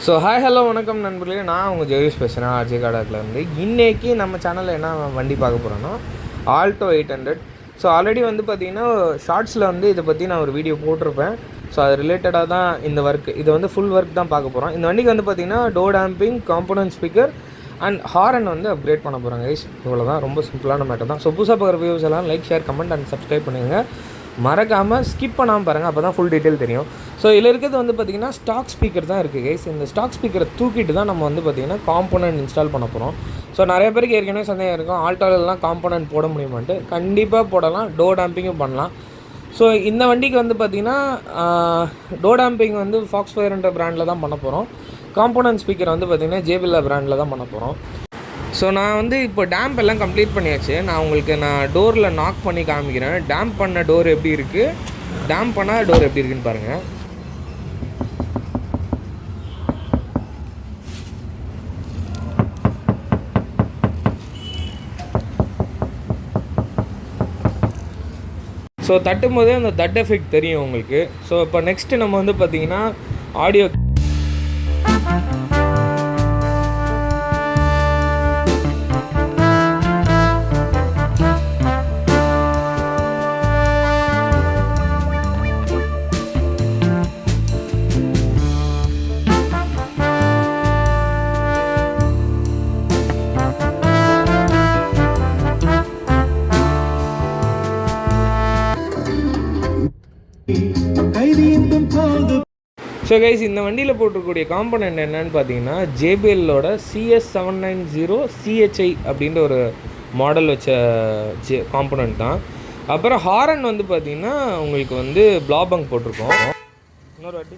So hi hello வணக்கம் நண்பர்களே, நான் உங்கள் ஜெயிஸ் பேசுகிறேன் அஜய் காடாக்கிலேருந்து. இன்றைக்கி நம்ம சேனலில் என்ன வண்டி பார்க்க போகிறோன்னா ஆல்டோ 800. ஸோ ஆல்ரெடி வந்து பார்த்திங்கன்னா ஷார்ட்ஸில் வந்து இதை பற்றி நான் ஒரு வீடியோ போட்டிருப்பேன். ஸோ அது ரிலேட்டடாக தான் இந்த ஒர்க், இது வந்து ஃபுல் ஒர்க் தான் பார்க்க போகிறோம். இந்த வண்டிக்கு வந்து பார்த்திங்கன்னா door damping, component speaker and horn வந்து அப்கிரேட் பண்ண போகிறாங்க கைஸ். இவ்வளோ தான், ரொம்ப சிம்பிளான மேட்டர் தான். ஸோ புதுசாக பார்க்குற வியூஸ் எல்லாம் like, share, comment and subscribe பண்ணுங்கள். மறக்காமல் ஸ்கிப் பண்ணாமல் பாருங்கள், அப்போ தான் ஃபுல் டீட்டெயில் தெரியும். ஸோ இதில் இருக்கிறது வந்து பார்த்திங்கன்னா ஸ்டாக் ஸ்பீக்கர் தான் இருக்குது கைஸ். இந்த ஸ்டாக் ஸ்பீக்கரை தூக்கிட்டு தான் நம்ம வந்து பார்த்திங்கன்னா காம்போனன்ட் இன்ஸ்டால் பண்ண போகிறோம். ஸோ நிறைய பேருக்கு ஏற்கனவே சந்தேகம் இருக்கும், ஆல்டோலலாம் காம்போனன்ட் போட முடியுமான்ட்டு. கண்டிப்பாக போடலாம், டோர் டேம்பிங்கும் பண்ணலாம். ஸோ இந்த வண்டிக்கு வந்து பார்த்திங்கன்னா டோர் டேம்பிங் வந்து ஃபாக்ஸ் ஃபயர்ன்ற பிராண்டில் தான் பண்ண போகிறோம். காம்போனன்ட் ஸ்பீக்கர் வந்து பார்த்திங்கன்னா JBL பிராண்டில் தான் பண்ண போகிறோம். ஸோ நான் வந்து இப்போ டேம்ப் எல்லாம் கம்ப்ளீட் பண்ணியாச்சு. நான் டோரில் நாக் பண்ணி காமிக்கிறேன். டேம்ப் பண்ண டோர் எப்படி இருக்குது, டேம்ப் பண்ணால் டோர் எப்படி இருக்குன்னு பாருங்கள். ஸோ தட்டும் போதே அந்த தட் எஃபெக்ட் தெரியும் உங்களுக்கு. ஸோ இப்போ நெக்ஸ்ட்டு நம்ம வந்து பார்த்திங்கன்னா ஆடியோ. ஸோ கைஸ், இந்த வண்டியில் போட்டிருக்கக்கூடிய காம்பனன்ட் என்னன்னு பார்த்தீங்கன்னா JBLோட CS790 CHI அப்படின்ற ஒரு மாடல் வச்ச காம்பனன்ட் தான். அப்புறம் ஹாரன் வந்து பார்த்திங்கன்னா உங்களுக்கு வந்து பிளாபங்க் போட்டிருக்கோம். இன்னொரு வாட்டி.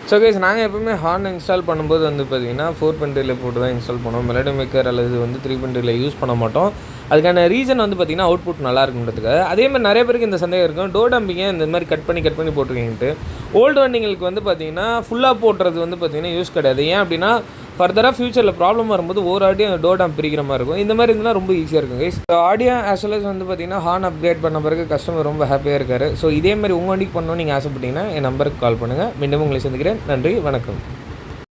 ஸோ கைஸ், நாங்கள் எப்போவுமே ஹார்ன் இன்ஸ்டால் பண்ணும்போது வந்து பார்த்திங்கன்னா 4.3 போட்டு தான் இன்ஸ்டால் பண்ணுவோம். mediocre அல்லது வந்து 3.3 யூஸ் பண்ண மாட்டோம். அதுக்கான ரீசன் வந்து பார்த்திங்கன்னா அவுட்புட் நல்லா இருக்குன்றதுக்காக. அதேமாதிரி நிறைய பேருக்கு இந்த சந்தேகம் இருக்கும், டோர் டம்பிங்கை இந்த மாதிரி கட் பண்ணி போட்டிருக்கீங்கன்ட்டு. ஓல்டு வண்டிங்களுக்கு வந்து பார்த்திங்கன்னா ஃபுல்லாக போட்டுறது வந்து பார்த்திங்கன்னா யூஸ் கிடையாது. ஏன் அப்படின்னா ஃபர்தராக ஃபியூச்சரில் ப்ராப்ளம் வரும்போது ஒரு ஆடியோ அந்த டோர் டம்ப் பிரிக்கிற மாதிரி இருக்கும். இந்த மாதிரி இருந்தால் ரொம்ப ஈஸியாக இருக்கும் guys. Audio as well as வந்து பார்த்திங்கன்னா ஹார்ன் அப்கிரேட் பண்ண பிறகு கஸ்டமர் ரொம்ப ஹாப்பியாக இருக்கார். ஸோ இதே மாதிரி உங்கள் வண்டிக்கு பண்ணணும்னு நீங்கள் ஆசைப்பட்டீங்கன்னா என் நம்பருக்கு கால் பண்ணுங்கள். மீண்டும் உங்களை சந்திக்கிறேன். நன்றி, வணக்கம்.